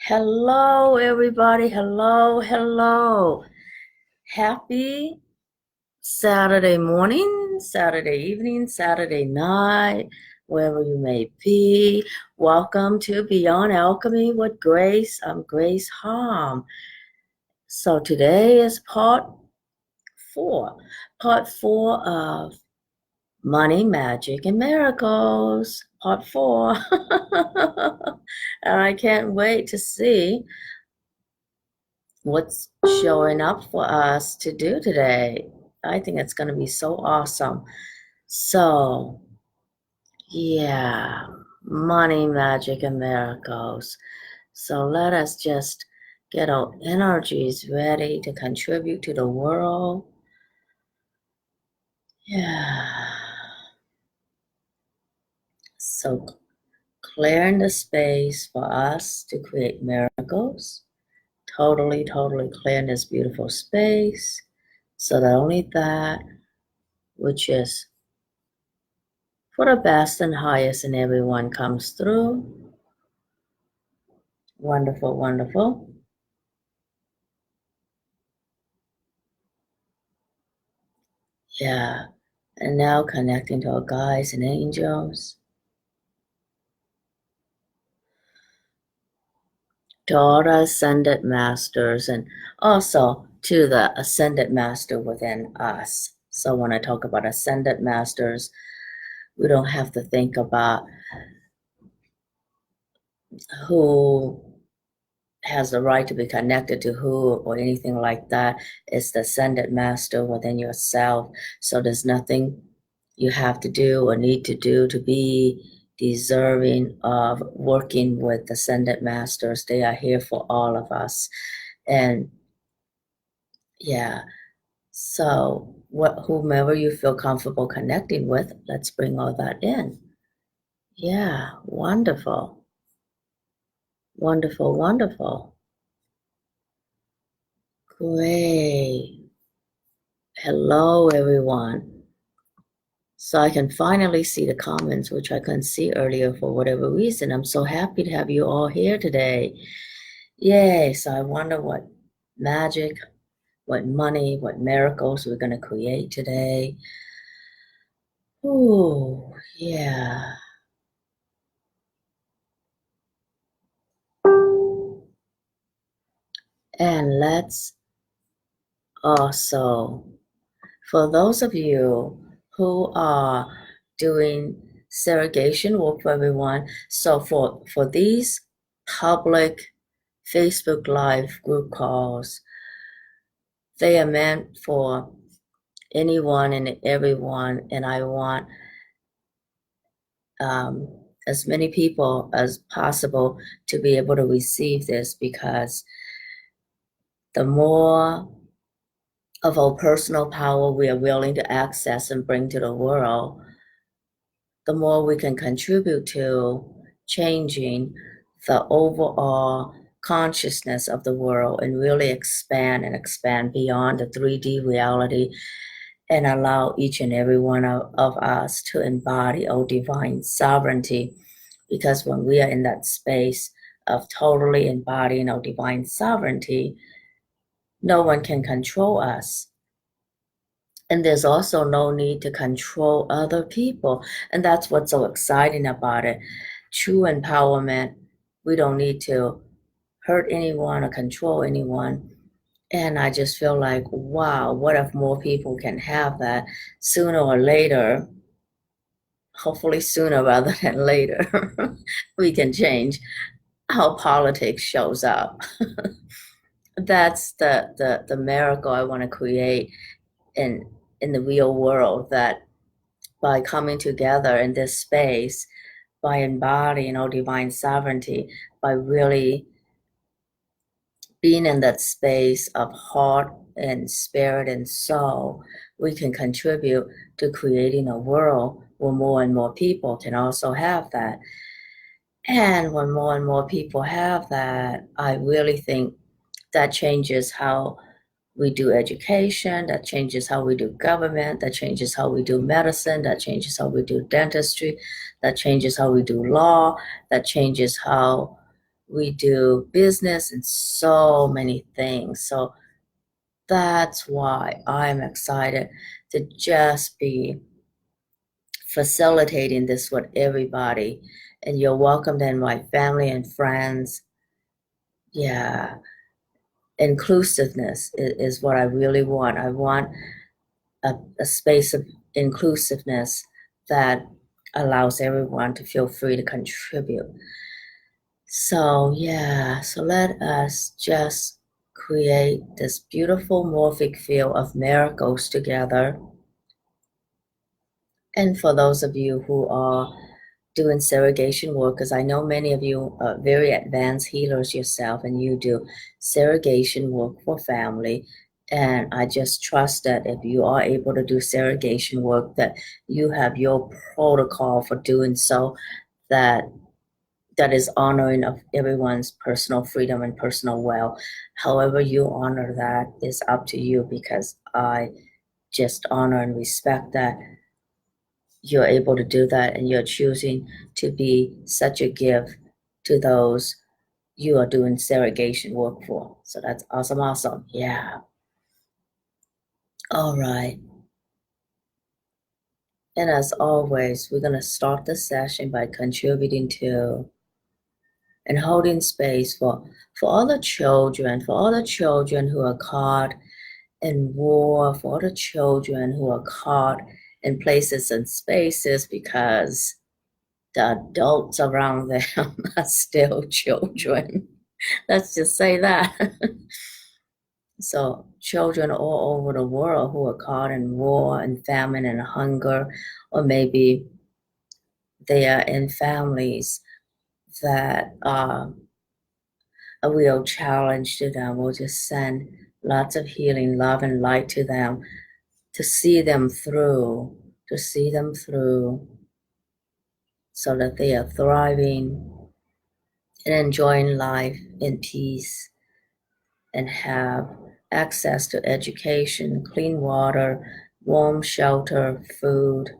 Hello, everybody. Hello. Happy Saturday morning, Saturday evening, Saturday night, wherever you may be. Welcome to Beyond Alchemy with Grace. I'm Grace Harm. So today is four, part four of Money, Magic, and Miracles, part four. And I can't wait to see what's showing up for us to do today. I think it's going to be so awesome. So, yeah, money, magic, and miracles. So, let us just get our energies ready to contribute to the world. Yeah. So, clearing the space for us to create miracles. Totally clearing this beautiful space so that only that which is for the best and highest in everyone comes through. Wonderful. Yeah. And now connecting to our guides and angels, to all the ascended masters, and also to the ascended master within us. So when I talk about ascended masters, we don't have to think about who has the right to be connected to who or anything like that. It's the ascended master within yourself. So there's nothing you have to do or need to do to be deserving of working with ascended masters. They are here for all of us. And yeah, so whomever you feel comfortable connecting with, let's bring all that in. Yeah, wonderful. Great. Hello, everyone. So I can finally see the comments, which I couldn't see earlier for whatever reason. I'm so happy to have you all here today. Yay. So I wonder what magic, what money, what miracles we're going to create today. Ooh, yeah. And let's also, for those of you who are doing surrogation work for everyone, so for these public Facebook Live group calls, they are meant for anyone and everyone, and I want as many people as possible to be able to receive this, because the more of our personal power we are willing to access and bring to the world, the more we can contribute to changing the overall consciousness of the world and really expand beyond the 3D reality and allow each and every one of us to embody our divine sovereignty. Because when we are in that space of totally embodying our divine sovereignty, no one can control us. And there's also no need to control other people. And that's what's so exciting about it. True empowerment, we don't need to hurt anyone or control anyone. And I just feel like, wow, what if more people can have that sooner or later? Hopefully sooner rather than later, we can change how politics shows up. That's the miracle I want to create in the real world, that by coming together in this space, by embodying our divine sovereignty, by really being in that space of heart and spirit and soul, we can contribute to creating a world where more and more people can also have that. And when more and more people have that, I really think that changes how we do education, that changes how we do government, that changes how we do medicine, that changes how we do dentistry, that changes how we do law, that changes how we do business and so many things. So that's why I'm excited to just be facilitating this with everybody. And you're welcome to invite family and friends. Yeah, inclusiveness is what I really want. I want a space of inclusiveness that allows everyone to feel free to contribute. So, yeah, so let us just create this beautiful morphic field of miracles together. And for those of you who are doing surrogation work, because I know many of you are very advanced healers yourself, and you do surrogation work for family. And I just trust that if you are able to do surrogation work, that you have your protocol for doing so, that is honoring of everyone's personal freedom and personal will. However you honor that is up to you, because I just honor and respect that you're able to do that, and you're choosing to be such a gift to those you are doing surrogation work for. So that's awesome, awesome. Yeah. All right. And as always, we're going to start the session by contributing to and holding space for all the children who are caught in war, for all the children who are caught in places and spaces because the adults around them are still children. Let's just say that. So children all over the world who are caught in war and famine and hunger, or maybe they are in families that are a real challenge to them. We'll just send lots of healing, love, and light to them to see them through, so that they are thriving and enjoying life in peace and have access to education, clean water, warm shelter, food.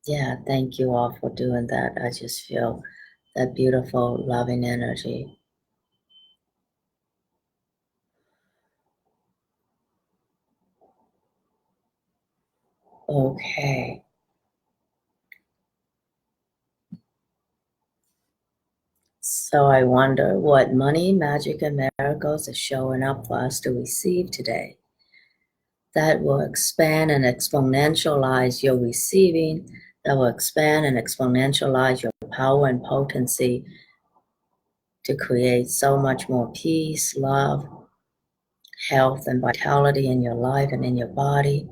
Yeah, thank you all for doing that. I just feel that beautiful, loving energy. Okay. So I wonder what money, magic, and miracles is showing up for us to receive today that will expand and exponentialize your receiving, that will expand and exponentialize your power and potency to create so much more peace, love, health, and vitality in your life and in your body.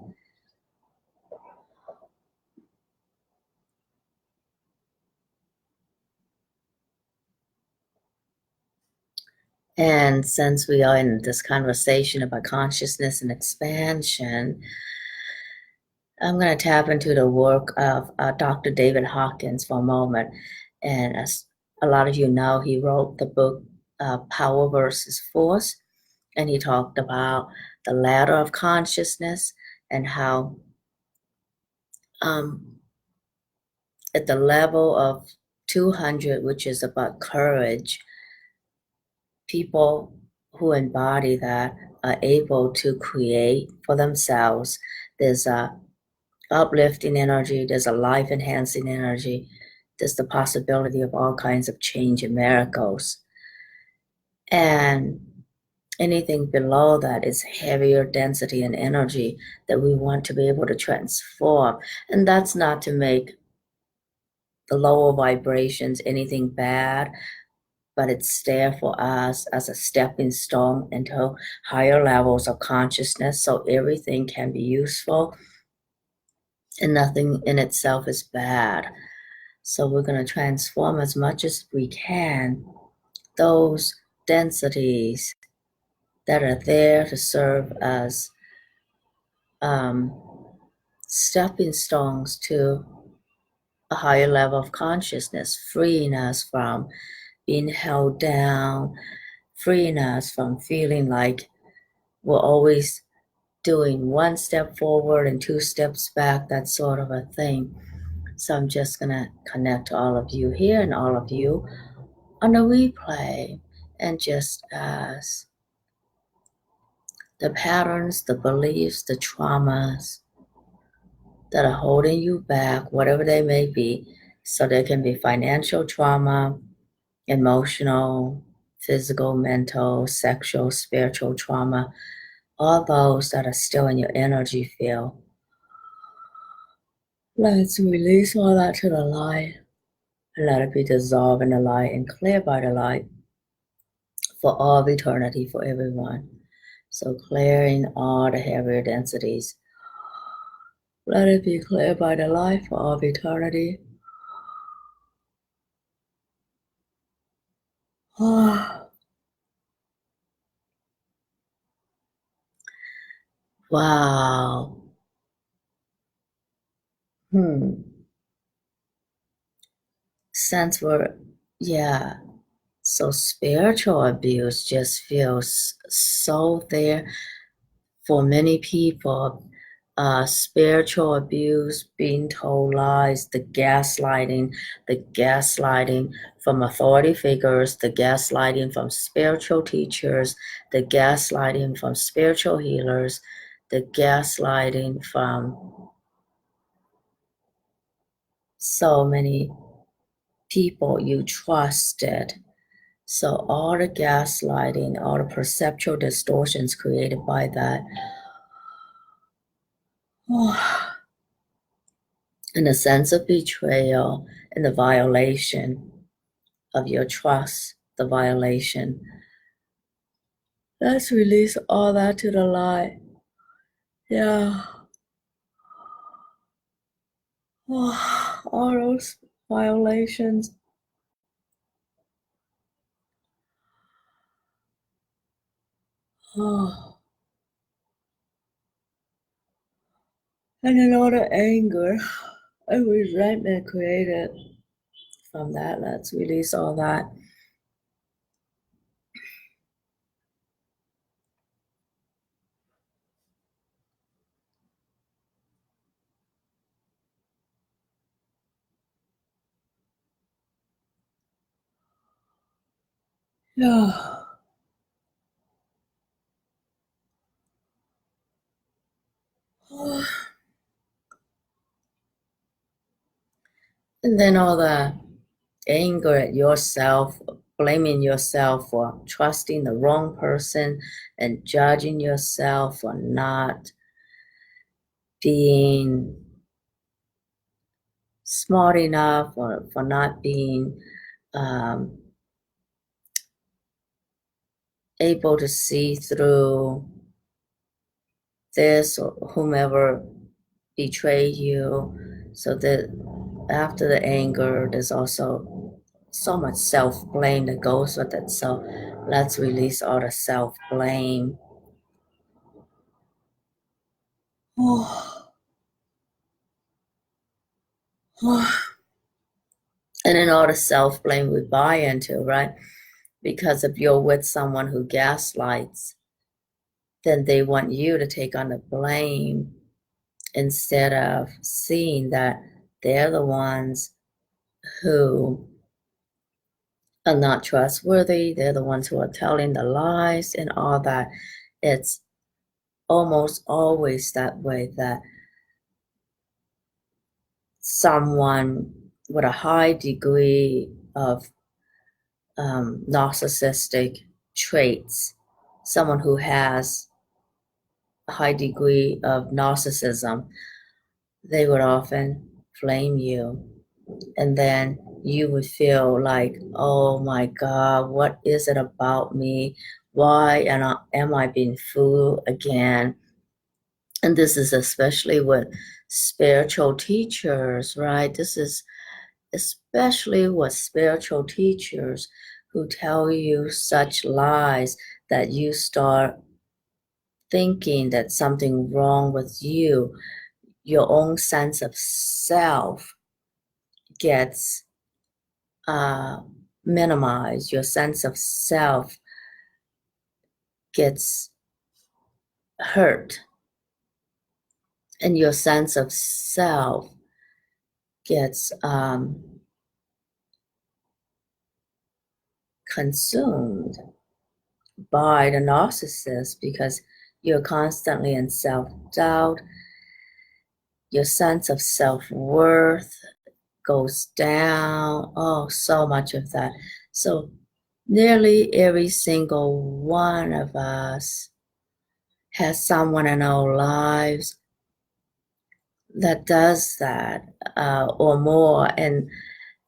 And since we are in this conversation about consciousness and expansion, I'm going to tap into the work of Dr. David Hawkins for a moment. And as a lot of you know, he wrote the book Power versus Force, and he talked about the ladder of consciousness and how at the level of 200, which is about courage, people who embody that are able to create for themselves. There's a uplifting energy, there's a life enhancing energy, there's the possibility of all kinds of change and miracles. And anything below that is heavier density and energy that we want to be able to transform. And that's not to make the lower vibrations anything bad, but it's there for us as a stepping stone into higher levels of consciousness. So everything can be useful and nothing in itself is bad. So we're going to transform as much as we can those densities that are there to serve as stepping stones to a higher level of consciousness, freeing us from being held down, freeing us from feeling like we're always doing one step forward and two steps back, that sort of a thing. So I'm just going to connect to all of you here and all of you on the replay, and just as the patterns, the beliefs, the traumas that are holding you back, whatever they may be, so there can be financial trauma, emotional, physical, mental, sexual, spiritual trauma, all those that are still in your energy field. Let's release all that to the light and let it be dissolved in the light and cleared by the light for all of eternity, for everyone. So clearing all the heavier densities. Let it be cleared by the light for all of eternity. Wow. Sense yeah. So spiritual abuse just feels so there for many people. Spiritual abuse, being told lies, the gaslighting from authority figures, the gaslighting from spiritual teachers, the gaslighting from spiritual healers, the gaslighting from so many people you trusted. So all the gaslighting, all the perceptual distortions created by that, and a sense of betrayal and the violation of your trust, the violation. Let's release all that to the light. Yeah. All those violations. And then all the anger and resentment created from that. Let's release all that. Yeah. And then all the anger at yourself, blaming yourself for trusting the wrong person and judging yourself for not being smart enough or for not being able to see through this or whomever betrayed you. So that after the anger, there's also so much self-blame that goes with it. So let's release all the self-blame. And then all the self-blame we buy into, right? Because if you're with someone who gaslights, then they want you to take on the blame instead of seeing that they're the ones who are not trustworthy. They're the ones who are telling the lies and all that. It's almost always that way, that someone with a high degree of narcissistic traits, someone who has a high degree of narcissism, they would often blame you. And then you would feel like, oh my God, what is it about me? Why am I being fooled again? And this is especially with spiritual teachers, right? This is especially with spiritual teachers who tell you such lies that you start thinking that something wrong with you. Your own sense of self gets minimized. Your sense of self gets hurt, and your sense of self gets consumed by the narcissist because you're constantly in self-doubt. Your sense of self-worth goes down. Oh, so much of that. So nearly every single one of us has someone in our lives that does that or more. And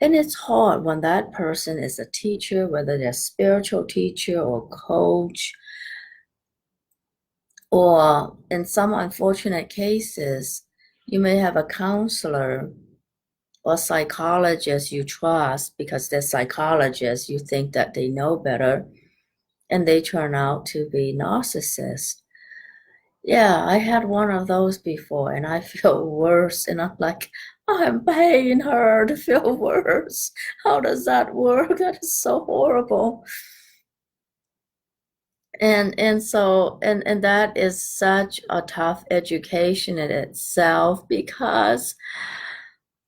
it's hard when that person is a teacher, whether they're a spiritual teacher or coach, or in some unfortunate cases, you may have a counselor or psychologist you trust because they're psychologists, you think that they know better, and they turn out to be narcissists. Yeah, I had one of those before, and I feel worse, and I'm like, I'm paying her to feel worse. How does that work? That is so horrible. And so and that is such a tough education in itself because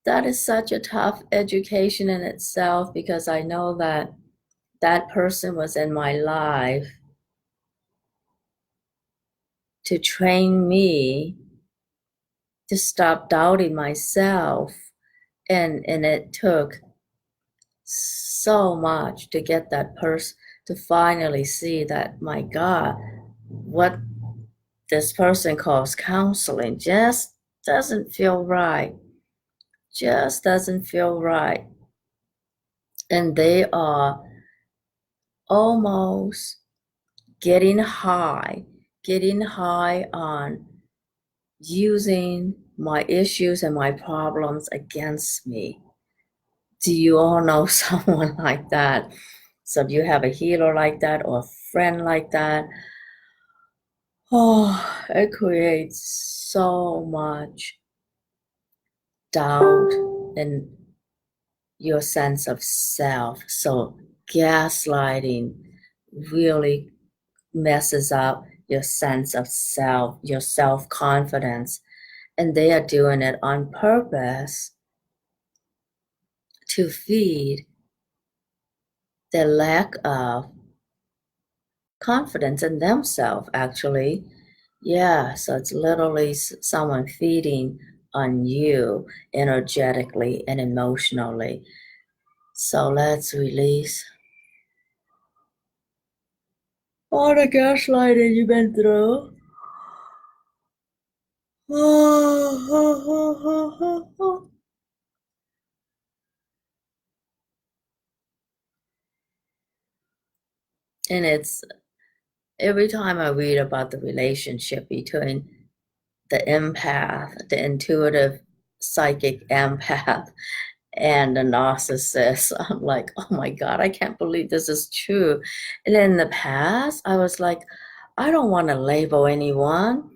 that is such a tough education in itself because I know that that person was in my life to train me to stop doubting myself, and it took so much to get that person to finally see that, my God, what this person calls counseling just doesn't feel right, just doesn't feel right. And they are almost getting high on using my issues and my problems against me. Do you all know someone like that? So do you have a healer like that or a friend like that? Oh, it creates so much doubt in your sense of self. So gaslighting really messes up your sense of self, your self-confidence. And they are doing it on purpose to feed their lack of confidence in themselves, actually. Yeah, so it's literally someone feeding on you energetically and emotionally. So let's release all the gaslighting you've been through. And it's every time I read about the relationship between the empath, the intuitive psychic empath, and the narcissist, I'm like, oh my God, I can't believe this is true. And in the past, I was like, I don't want to label anyone.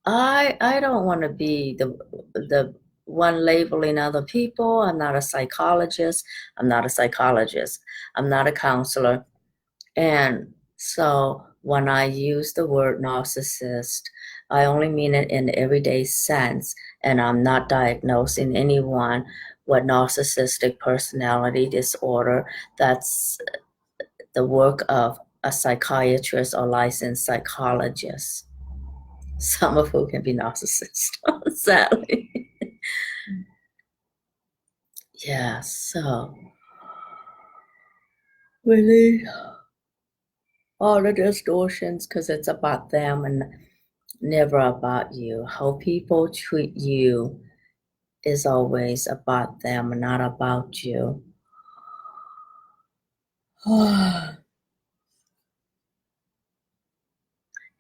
I don't want to be the one labeling other people. I'm not a psychologist. I'm not a psychologist. I'm not a counselor. And so when I use the word narcissist, I only mean it in the everyday sense, and I'm not diagnosing anyone with narcissistic personality disorder. That's the work of a psychiatrist or licensed psychologist, some of whom can be narcissists, sadly. Yeah, so really all the distortions because it's about them and never about you. How people treat you is always about them, not about you.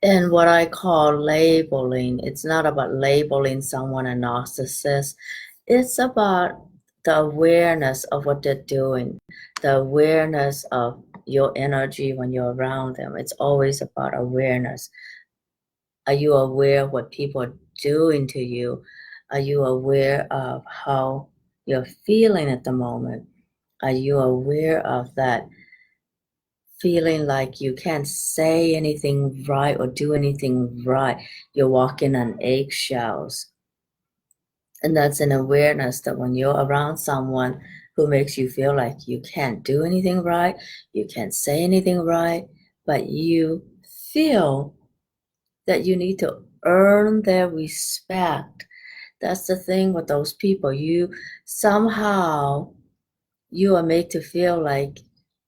And what I call labeling, it's not about labeling someone a narcissist. It's about the awareness of what they're doing, the awareness of your energy when you're around them. It's always about awareness. Are you aware of what people are doing to you? Are you aware of how you're feeling at the moment? Are you aware of that feeling like you can't say anything right or do anything right? You're walking on eggshells. And that's an awareness that when you're around someone who makes you feel like you can't do anything right, you can't say anything right, but you feel that you need to earn their respect. That's the thing with those people. You somehow you are made to feel like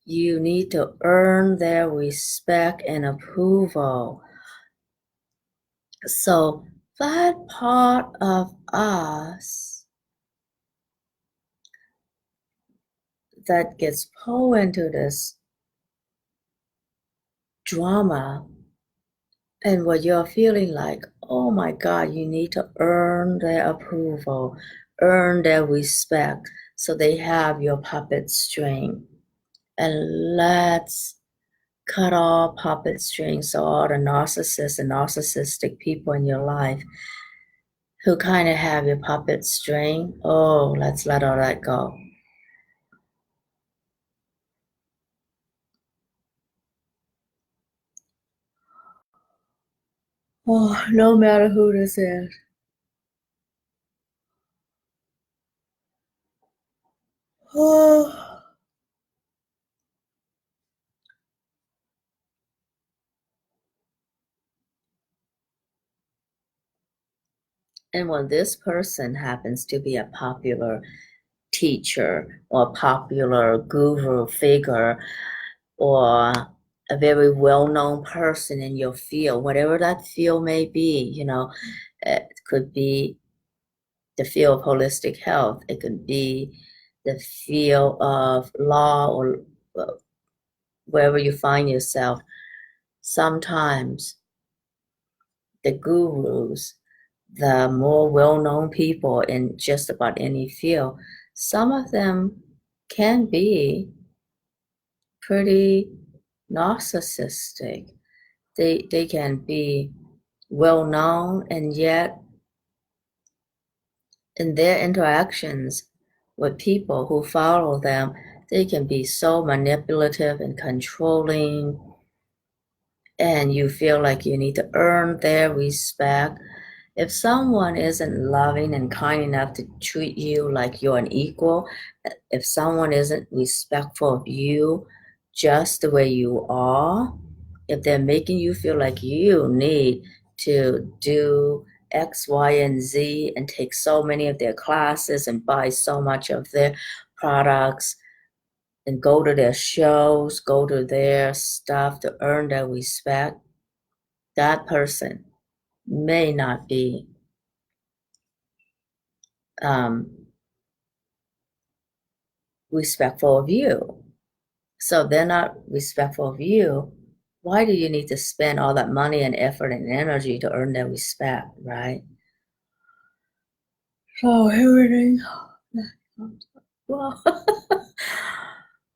you need to earn their respect and approval. So that part of us that gets pulled into this drama, and what you're feeling like, oh my God, you need to earn their approval, earn their respect, so they have your puppet string. And let's cut all puppet strings, so all the narcissists and narcissistic people in your life who kind of have your puppet string, oh, let's let all that go. Oh, no matter who this is. Oh. And when this person happens to be a popular teacher or popular guru figure or a very well-known person in your field, whatever that field may be, it could be the field of holistic health, it could be the field of law or wherever you find yourself. Sometimes the gurus, the more well-known people in just about any field, some of them can be pretty narcissistic. They can be well known, and yet in their interactions with people who follow them, they can be so manipulative and controlling, and you feel like you need to earn their respect. If someone isn't loving and kind enough to treat you like you're an equal, if someone isn't respectful of you just the way you are, if they're making you feel like you need to do X, Y, and Z and take so many of their classes and buy so much of their products and go to their shows, go to their stuff to earn their respect, that person may not be um, respectful of you. So they're not respectful of you. Why do you need to spend all that money and effort and energy to earn their respect, right? So everything. Well,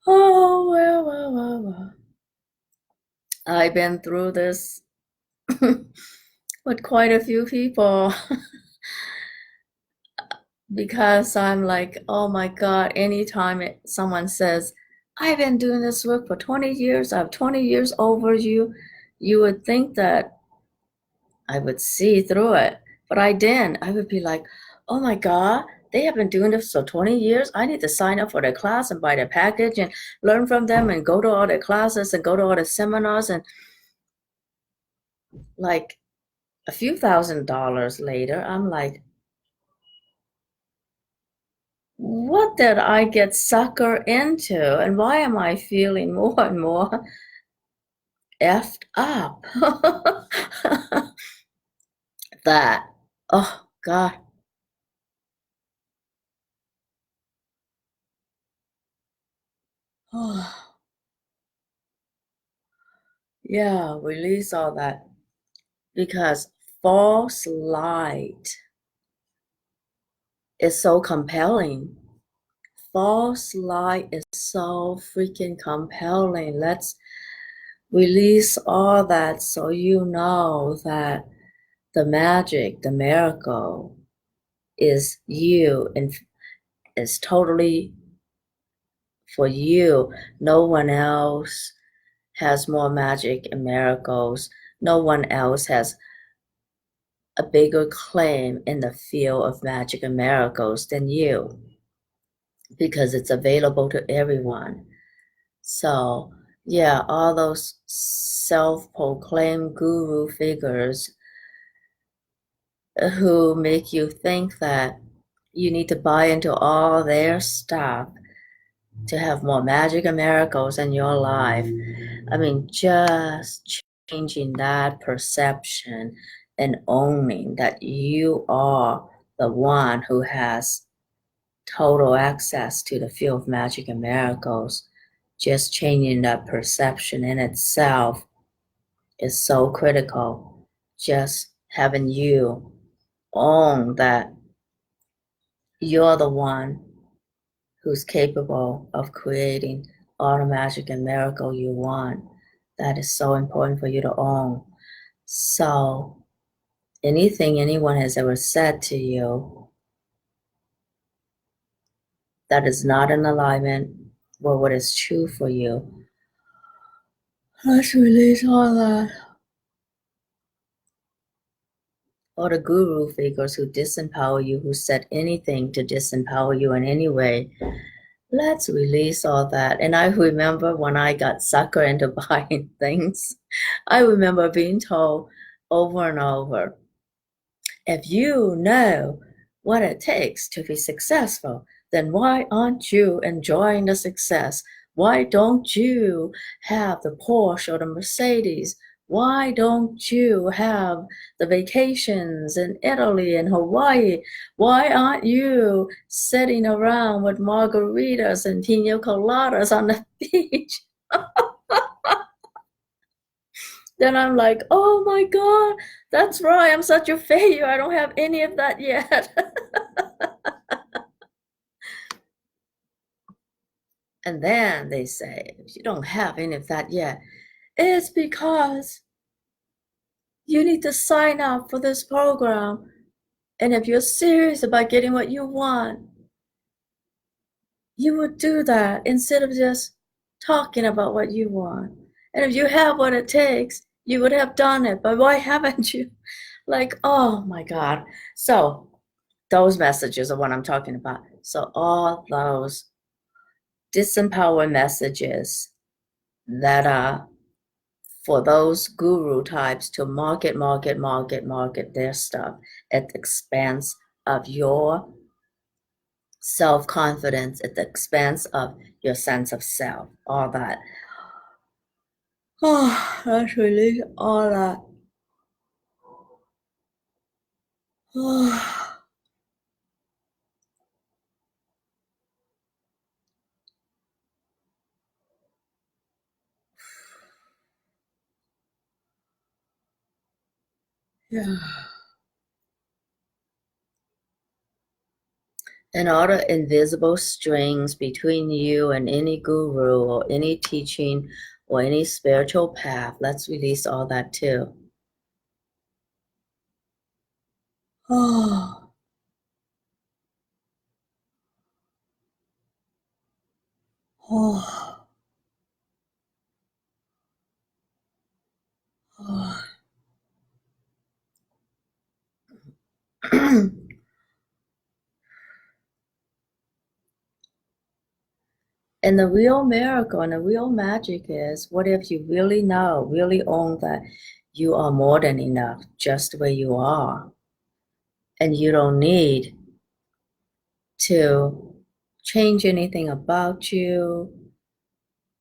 oh, well. I've been through this with quite a few people because I'm like, oh my God, anytime someone says, I've been doing this work for 20 years, I have 20 years over you, you would think that I would see through it, but I didn't. I would be like, oh my God, they have been doing this for 20 years. I need to sign up for their class and buy their package and learn from them and go to all their classes and go to all the seminars. And like a few $1,000s later, I'm like, what did I get sucker into? And why am I feeling more and more effed up? That, oh God. Oh, yeah, release all that because false light is so compelling. False light is so freaking compelling. Let's release all that so you know that the magic, the miracle is you and is totally for you. No one else has more magic and miracles. No one else has a bigger claim in the field of magic and miracles than you, because it's available to everyone. So, yeah, all those self-proclaimed guru figures who make you think that you need to buy into all their stuff to have more magic and miracles in your life. I mean, just changing that perception and owning that you are the one who has total access to the field of magic and miracles. Just changing that perception in itself is so critical. Just having you own that you're the one who's capable of creating all the magic and miracle you want. That is so important for you to own. So, anything anyone has ever said to you that is not in alignment with what is true for you, let's release all that. Or the guru figures who disempower you, who said anything to disempower you in any way, let's release all that. And I remember when I got suckered into buying things, I remember being told over and over, if you know what it takes to be successful, then why aren't you enjoying the success? Why don't you have the Porsche or the Mercedes? Why don't you have the vacations in Italy and Hawaii? Why aren't you sitting around with margaritas and pina coladas on the beach? Then I'm like, oh my God, that's right. I'm such a failure. I don't have any of that yet. And then they say, if you don't have any of that yet, it's because you need to sign up for this program. And if you're serious about getting what you want, you would do that instead of just talking about what you want. And if you have what it takes, you would have done it. But why haven't you? Like, oh my God. So those messages are what I'm talking about. So all those disempower messages that are for those guru types to market their stuff at the expense of your self-confidence, at the expense of your sense of self, all that. Oh, that's really all that. Oh, yeah. And all the invisible strings between you and any guru or any teaching or any spiritual path, let's release all that too. Oh, oh, oh. And the real miracle and the real magic is, what if you really know, really own that you are more than enough just the way you are, and you don't need to change anything about you.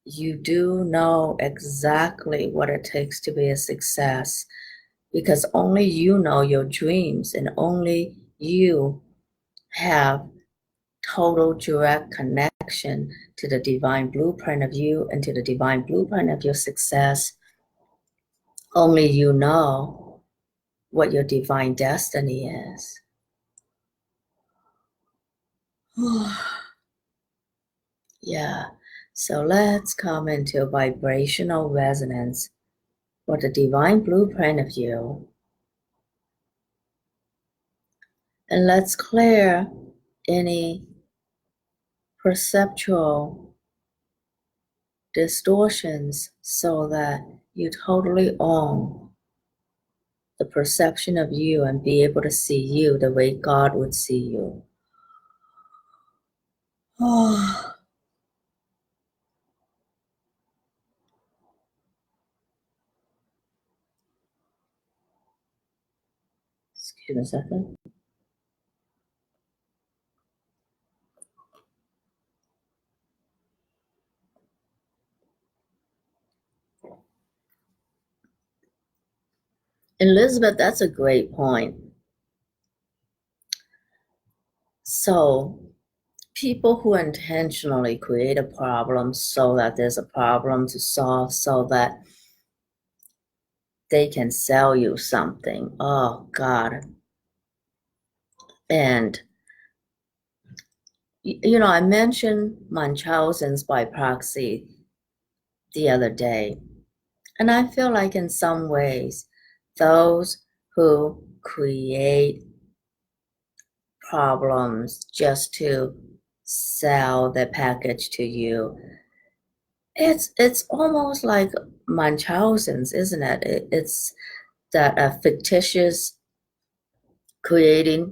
You do know exactly what it takes to be a success, because only you know your dreams and only you have total direct connection to the divine blueprint of you and to the divine blueprint of your success. Only you know what your divine destiny is. Yeah. So let's come into vibrational resonance with the divine blueprint of you. And let's clear any perceptual distortions so that you totally own the perception of you and be able to see you the way God would see you. Oh. Excuse me a second. Elizabeth, that's a great point. So, people who intentionally create a problem so that there's a problem to solve, so that they can sell you something. Oh, God. And, I mentioned Munchausen's by proxy the other day. And I feel like in some ways, those who create problems just to sell the package to you, it's almost like Munchausen's, isn't it? It's that fictitious, creating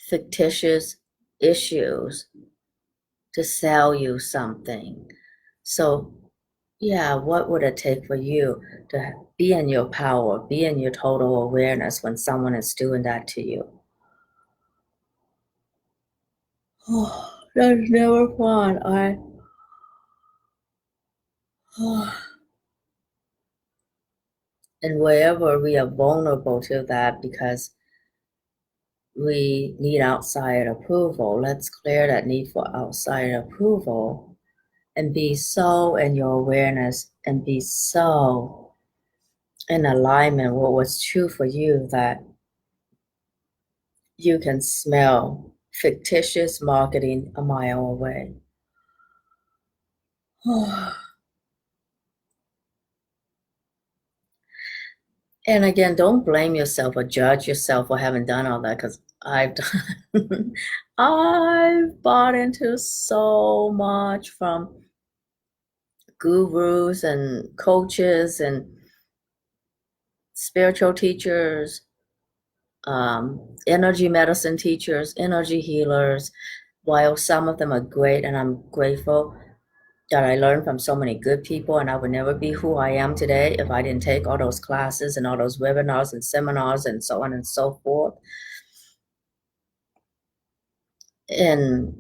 fictitious issues to sell you something. So, yeah, what would it take for you to be in your power, be in your total awareness when someone is doing that to you? Oh, that's never fun. And wherever we are vulnerable to that because we need outside approval, let's clear that need for outside approval and be so in your awareness and be so in alignment with what's true for you that you can smell fictitious marketing a mile away. And again, don't blame yourself or judge yourself for having done all that because I've done, I've bought into so much from gurus and coaches and spiritual teachers, energy medicine teachers, energy healers. While some of them are great, and I'm grateful that I learned from so many good people, and I would never be who I am today if I didn't take all those classes and all those webinars and seminars and so on and so forth. And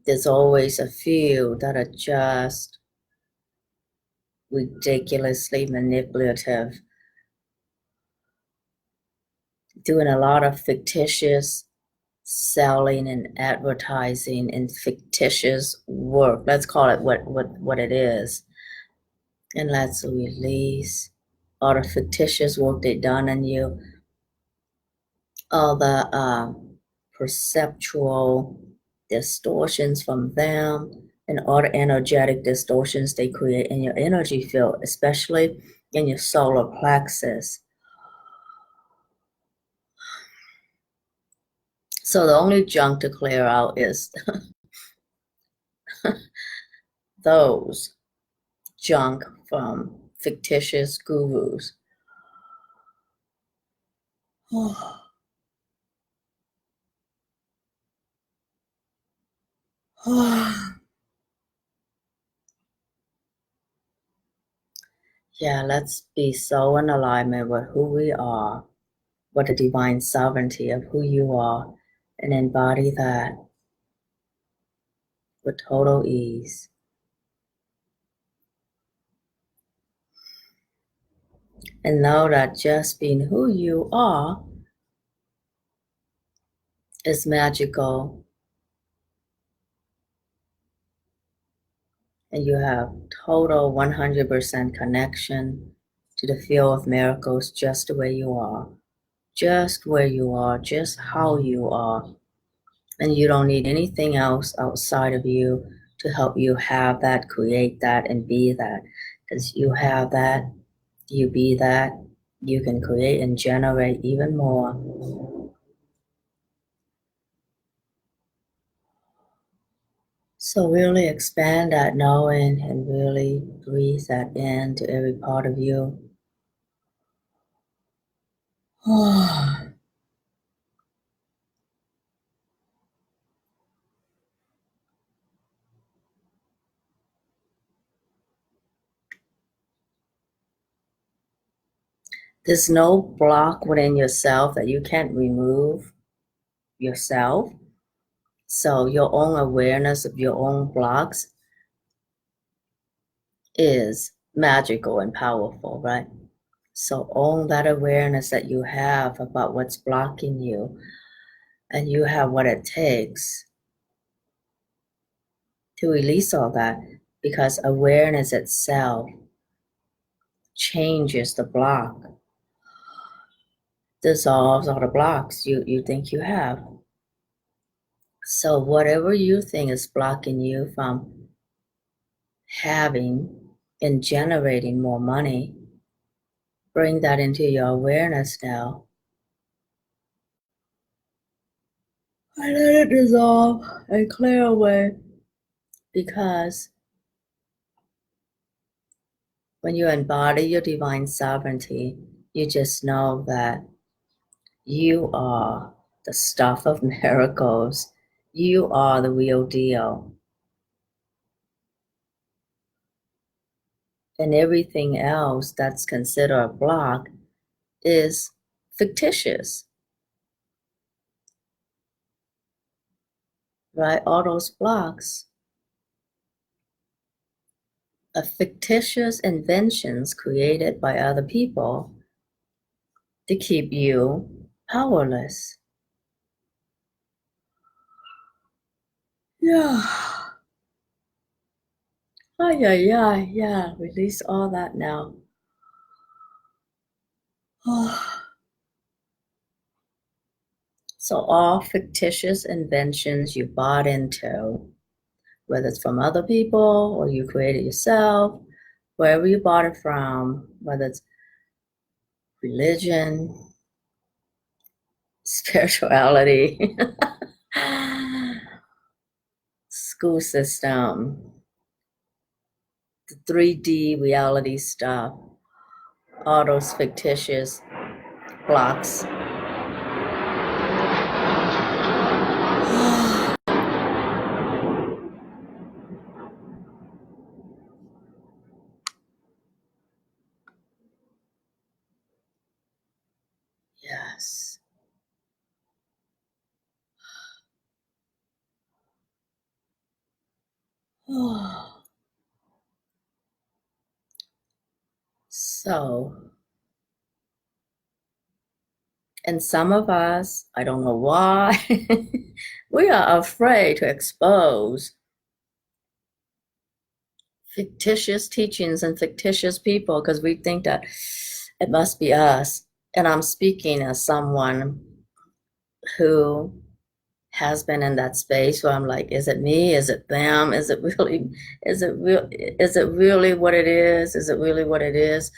there's always a few that are just ridiculously manipulative, doing a lot of fictitious selling and advertising and fictitious work. Let's call it what it is. And let's release all the fictitious work they've done on you, all the perceptual distortions from them, and all the energetic distortions they create in your energy field, especially in your solar plexus. So the only junk to clear out is those junk from fictitious gurus. Yeah, let's be so in alignment with who we are, with the divine sovereignty of who you are, and embody that with total ease. And know that just being who you are is magical. And you have total 100% connection to the field of miracles just the way you are. Just where you are, just how you are. And you don't need anything else outside of you to help you have that, create that, and be that. Because you have that, you be that, you can create and generate even more. So really expand that knowing and really breathe that into every part of you. There's no block within yourself that you can't remove yourself. So your own awareness of your own blocks is magical and powerful, right? So own that awareness that you have about what's blocking you, and you have what it takes to release all that, because awareness itself changes the block, dissolves all the blocks you think you have. So whatever you think is blocking you from having and generating more money, bring that into your awareness now. And let it dissolve and clear away. Because when you embody your divine sovereignty, you just know that you are the stuff of miracles. You are the real deal. And everything else that's considered a block is fictitious, right? All those blocks are fictitious inventions created by other people to keep you powerless. Yeah. Oh, yeah. Release all that now. So all fictitious inventions you bought into, whether it's from other people or you created yourself, wherever you bought it from, whether it's religion, spirituality, school system, the 3D reality stuff, all those fictitious blocks. Yes. So, and some of us, I don't know why, we are afraid to expose fictitious teachings and fictitious people because we think that it must be us. And I'm speaking as someone who has been in that space where I'm like, is it me? Is it them? Is it really, is it really what it is? Is it really what it is?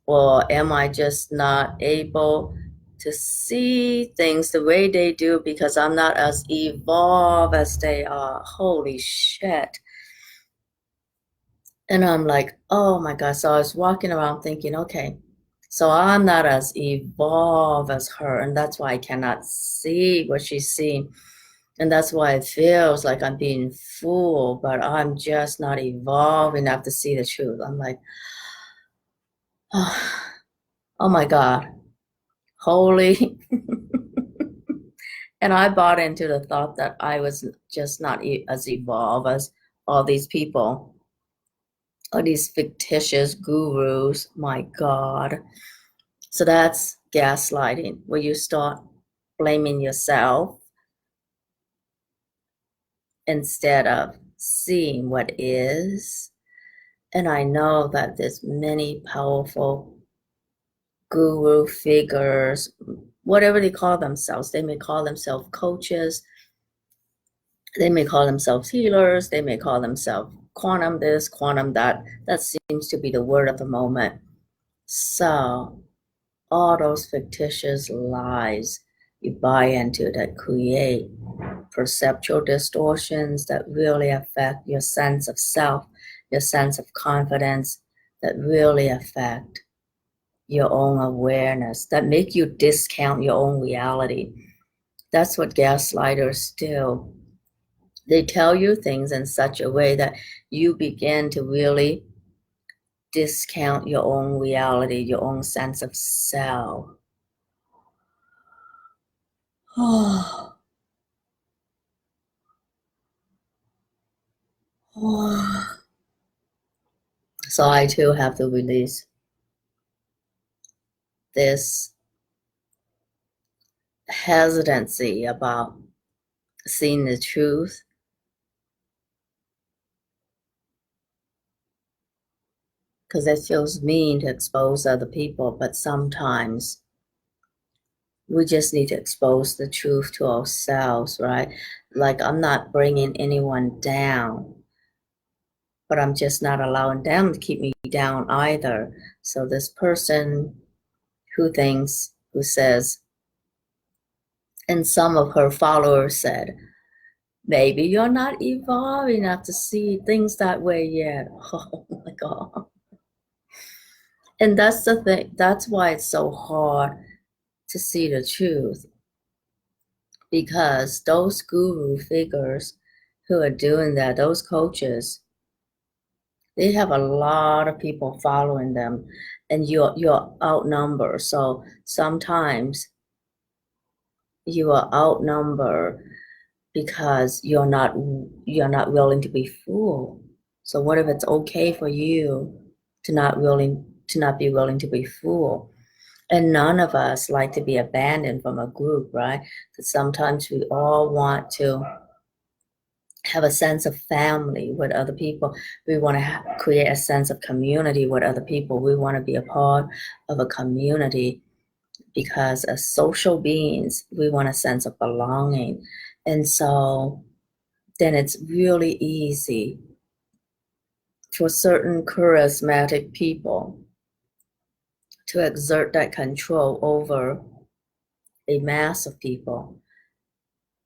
Or am I just not able to see things the way they do because I'm not as evolved as they are? Holy shit. And I'm like, oh my God. So I was walking around thinking, okay, so I'm not as evolved as her. And that's why I cannot see what she's seeing. And that's why it feels like I'm being fooled, but I'm just not evolved enough to see the truth. I'm like, oh, oh my God, holy. And I bought into the thought that I was just not as evolved as all these people, all these fictitious gurus. My God. So that's gaslighting, where you start blaming yourself instead of seeing what is. And I know that there's many powerful guru figures, whatever they call themselves. They may call themselves coaches, they may call themselves healers, they may call themselves quantum this, quantum that. That seems to be the word of the moment. So all those fictitious lies you buy into that create perceptual distortions that really affect your sense of self, your sense of confidence, that really affect your own awareness, that make you discount your own reality. That's what gaslighters do. They tell you things in such a way that you begin to really discount your own reality, your own sense of self. Oh. Oh. So I too have to release this hesitancy about seeing the truth, because it feels mean to expose other people, but sometimes we just need to expose the truth to ourselves, right? Like, I'm not bringing anyone down, but I'm just not allowing them to keep me down either. So this person who says, and some of her followers said, maybe you're not evolved enough to see things that way yet. Oh my God. And that's the thing. That's why it's so hard to see the truth, because those guru figures who are doing that, those coaches, they have a lot of people following them, and you're outnumbered. So sometimes you are outnumbered because you're not willing to be fooled. So what if it's okay for you to not be willing to be fooled? And none of us like to be abandoned from a group, right? Because sometimes we all want to have a sense of family with other people. We want to create a sense of community with other people. We want to be a part of a community because as social beings, we want a sense of belonging. And so then it's really easy for certain charismatic people to exert that control over a mass of people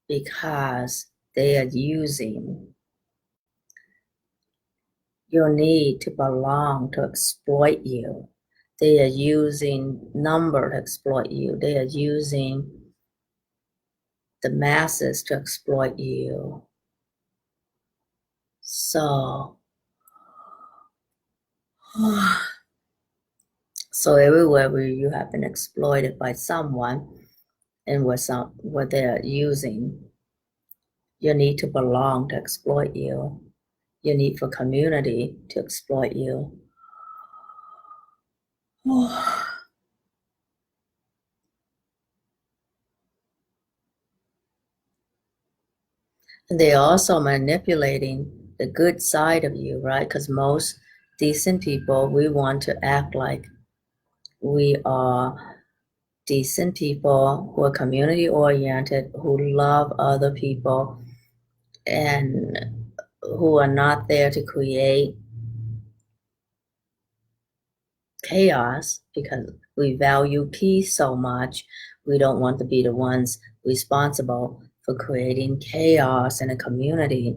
because they are using your need to belong to exploit you. They are using number to exploit you. They are using the masses to exploit you. So, so everywhere where you have been exploited by someone and what they're using, your need to belong to exploit you, your need for community to exploit you. And they're also manipulating the good side of you, right? Because most decent people, we want to act like we are decent people who are community oriented, who love other people, and who are not there to create chaos, because we value peace so much. We don't want to be the ones responsible for creating chaos in a community.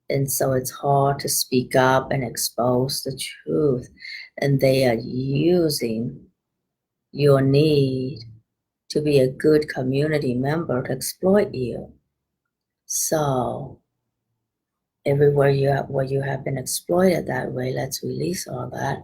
And so it's hard to speak up and expose the truth. And they are using your need to be a good community member to exploit you. So everywhere where you have been exploited that way, let's release all that.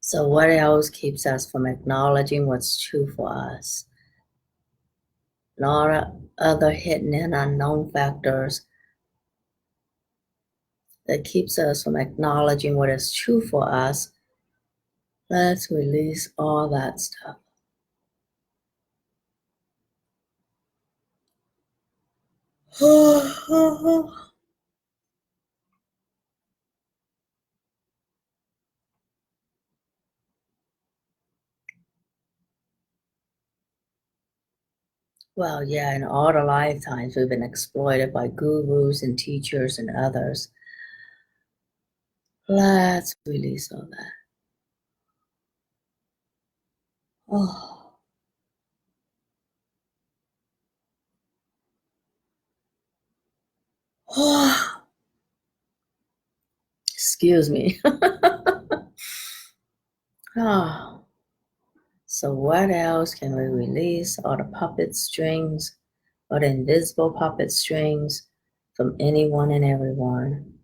So what else keeps us from acknowledging what's true for us? And all other hidden and unknown factors that keeps us from acknowledging what is true for us, let's release all that stuff. Well, yeah, in all the lifetimes we've been exploited by gurus and teachers and others. Let's release all that. Oh, oh, excuse me. Oh, so what else can we release? All the puppet strings, or the invisible puppet strings from anyone and everyone.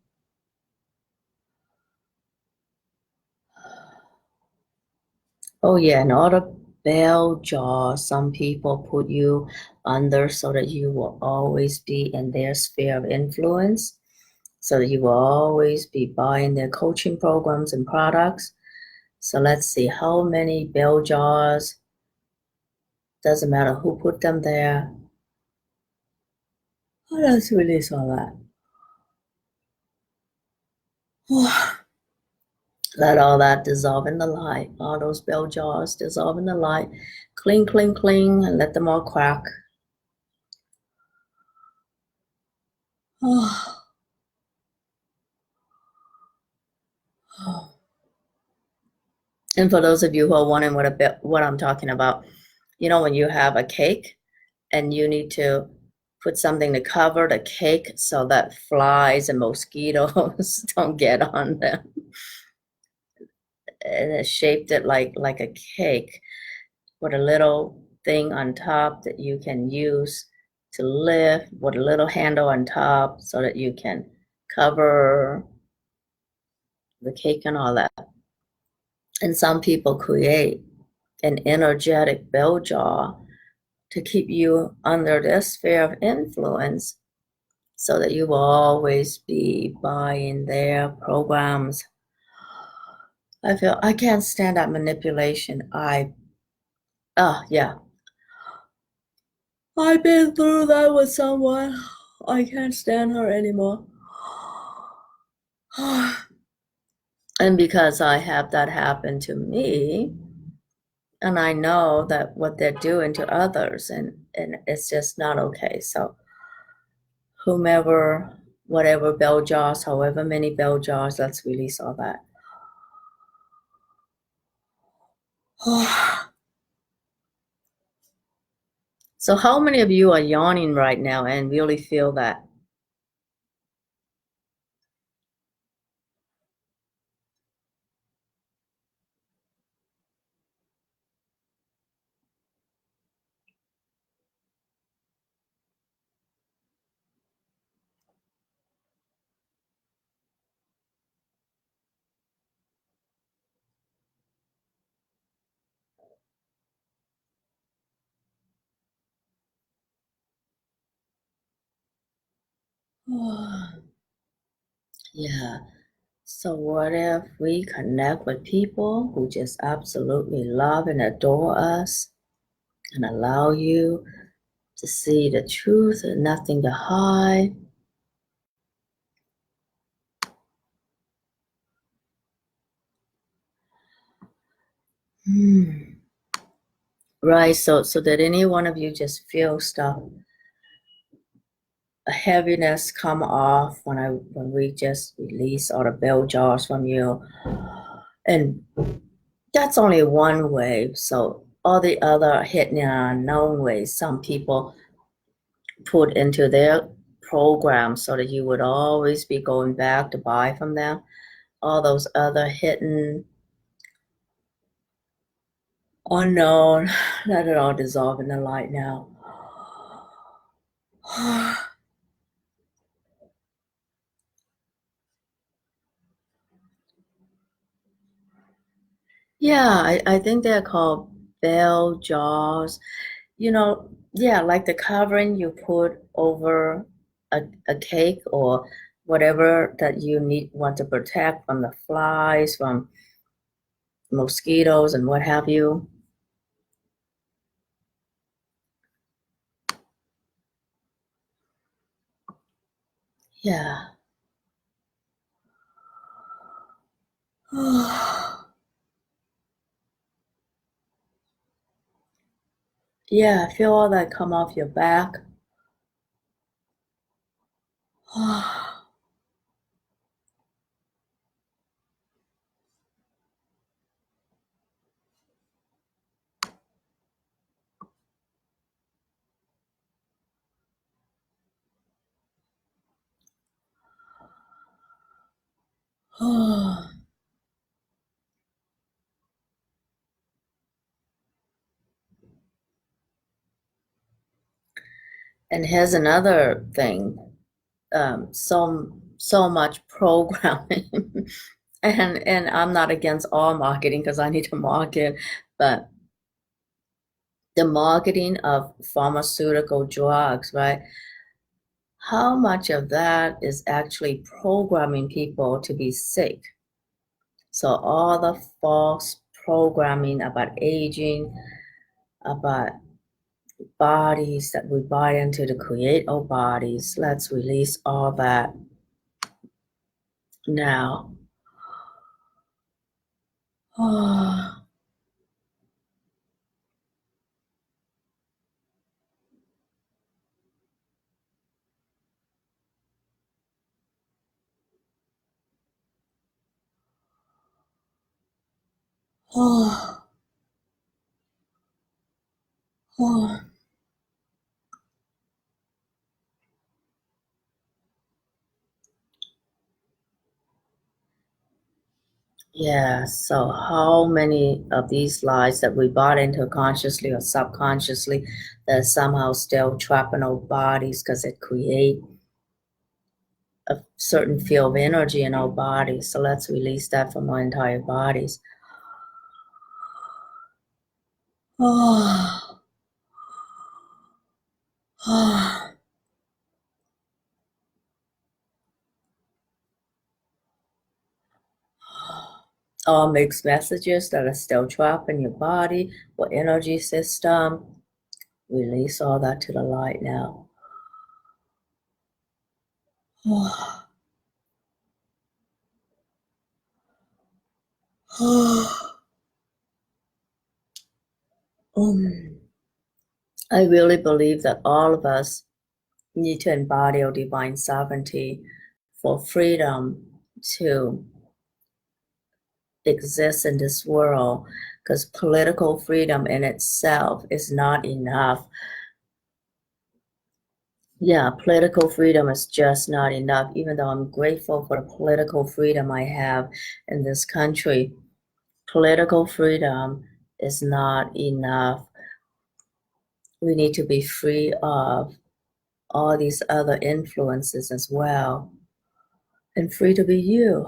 Oh yeah, and all the bell jaws some people put you under so that you will always be in their sphere of influence, so that you will always be buying their coaching programs and products. So let's see how many bell jars, doesn't matter who put them there. Oh, let's release all that. Let all that dissolve in the light. All those bell jars dissolve in the light. Cling, cling, cling, and let them all crack. Oh. And for those of you who are wondering what I'm talking about, you know, when you have a cake and you need to put something to cover the cake so that flies and mosquitoes don't get on them. And it shaped it like a cake with a little thing on top that you can use to lift with a little handle on top so that you can cover the cake and all that. And some people create an energetic bell jar to keep you under their sphere of influence so that you will always be buying their programs. I feel I can't stand that manipulation. Yeah. I've been through that with someone. I can't stand her anymore. And because I have that happen to me, and I know that what they're doing to others, and it's just not okay. So whomever, whatever bell jars, however many bell jars, let's release all that. So how many of you are yawning right now and really feel that? Yeah. So what if we connect with people who just absolutely love and adore us and allow you to see the truth and nothing to hide? Right. So did any one of you just feel stuff, a heaviness come off when we just release all the bell jars from you? And that's only one way. So all the other hidden and unknown ways some people put into their program so that you would always be going back to buy from them. All those other hidden, unknown, let it all dissolve in the light now. Yeah, I think they're called bell jars. You know, yeah, like the covering you put over a cake or whatever that you want to protect from the flies, from mosquitoes and what have you. Yeah. Yeah, feel all that come off your back. And here's another thing. So much programming. And I'm not against all marketing because I need to market, but the marketing of pharmaceutical drugs, right? How much of that is actually programming people to be sick? So all the false programming about aging, about bodies that we buy into to create our bodies, let's release all that now. Yeah, so how many of these lies that we bought into consciously or subconsciously that somehow still trap in our bodies because it create a certain field of energy in our bodies. So let's release that from our entire bodies. All mixed messages that are still trapped in your body or energy system. Release all that to the light now. I really believe that all of us need to embody our divine sovereignty for freedom to exist in this world, because political freedom in itself is not enough. Yeah, political freedom is just not enough, even though I'm grateful for the political freedom I have in this country. Political freedom is not enough. We need to be free of all these other influences as well, and free to be you.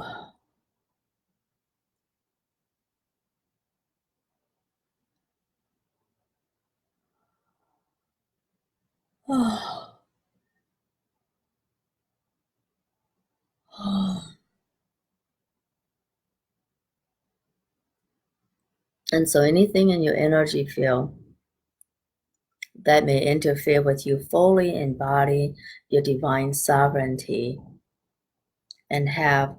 And so anything in your energy field that may interfere with you fully embody your divine sovereignty and have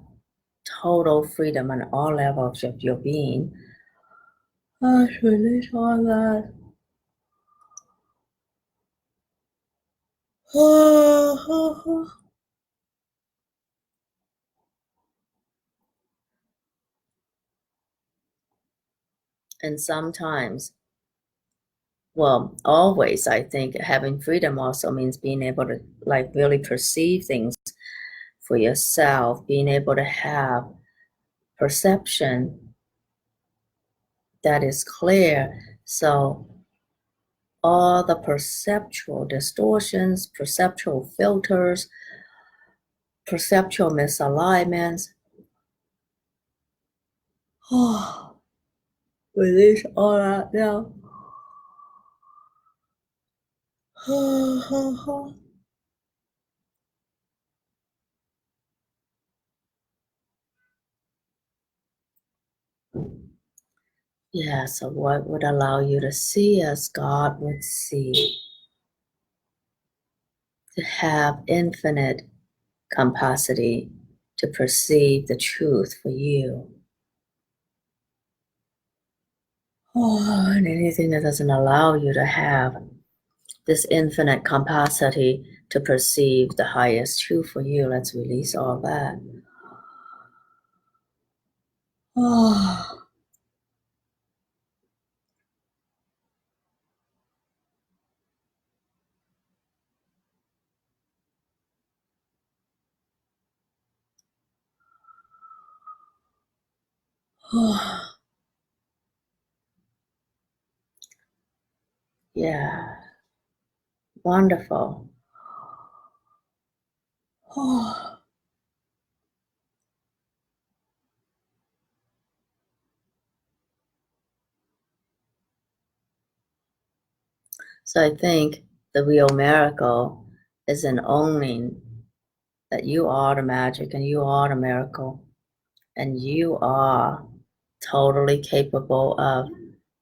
total freedom on all levels of your being. Release all that. And sometimes, well, always, I think having freedom also means being able to like really perceive things for yourself, being able to have perception that is clear. So all the perceptual distortions, perceptual filters, perceptual misalignments, release all that now. Yeah, so what would allow you to see as God would see? To have infinite capacity to perceive the truth for you. Oh, and anything that doesn't allow you to have this infinite capacity to perceive the highest truth for you, let's release all that. Oh. Oh. Yeah, wonderful. Oh. So I think the real miracle is in owning that you are the magic and you are the miracle and you are totally capable of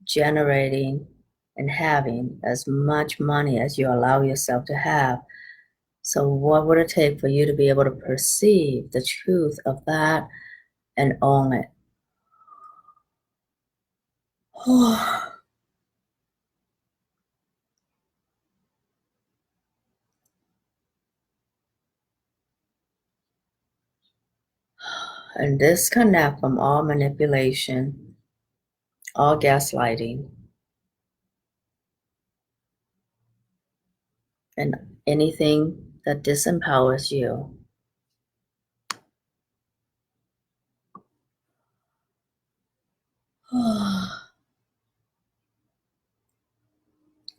generating and having as much money as you allow yourself to have. So what would it take for you to be able to perceive the truth of that and own it? And disconnect from all manipulation, all gaslighting, and anything that disempowers you.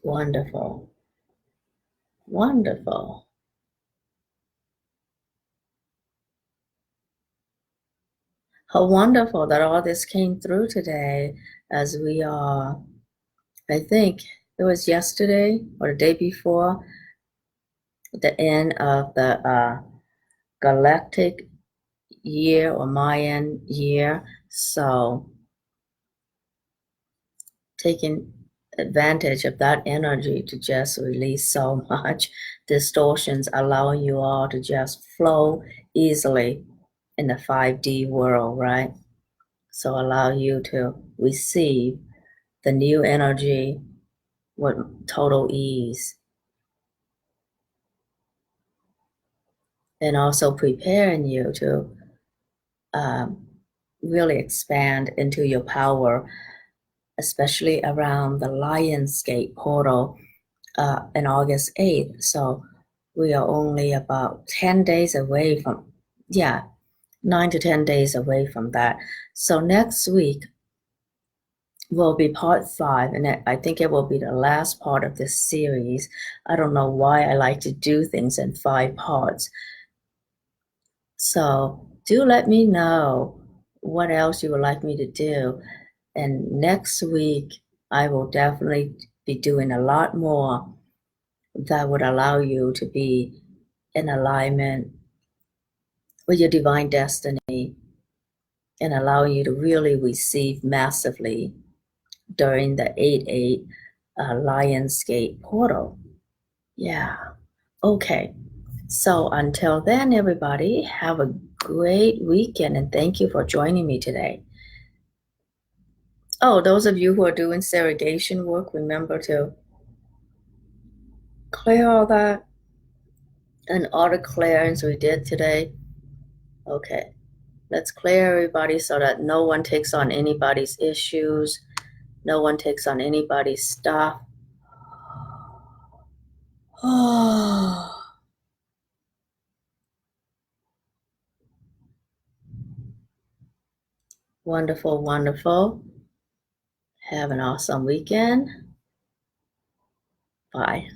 Wonderful. Wonderful. How wonderful that all this came through today as we are, I think it was yesterday or the day before, the end of the galactic year or Mayan year. So taking advantage of that energy to just release so much distortions, allowing you all to just flow easily in the 5D world, right? So allow you to receive the new energy with total ease. And also preparing you to um, really expand into your power, especially around the Lionsgate portal on August 8th. So we are only about 10 days away from, 9 to 10 days away from that. So next week will be part 5, and I think it will be the last part of this series. I don't know why I like to do things in 5 parts. So do let me know what else you would like me to do. And next week, I will definitely be doing a lot more that would allow you to be in alignment with your divine destiny and allow you to really receive massively during the 8-8 Lionsgate portal. Yeah. Okay. So until then, everybody, have a great weekend and thank you for joining me today. Oh, those of you who are doing surrogation work, remember to clear all that and all the clearance we did today. Okay. Let's clear everybody so that no one takes on anybody's issues, no one takes on anybody's stuff. Oh, wonderful, wonderful. Have an awesome weekend. Bye.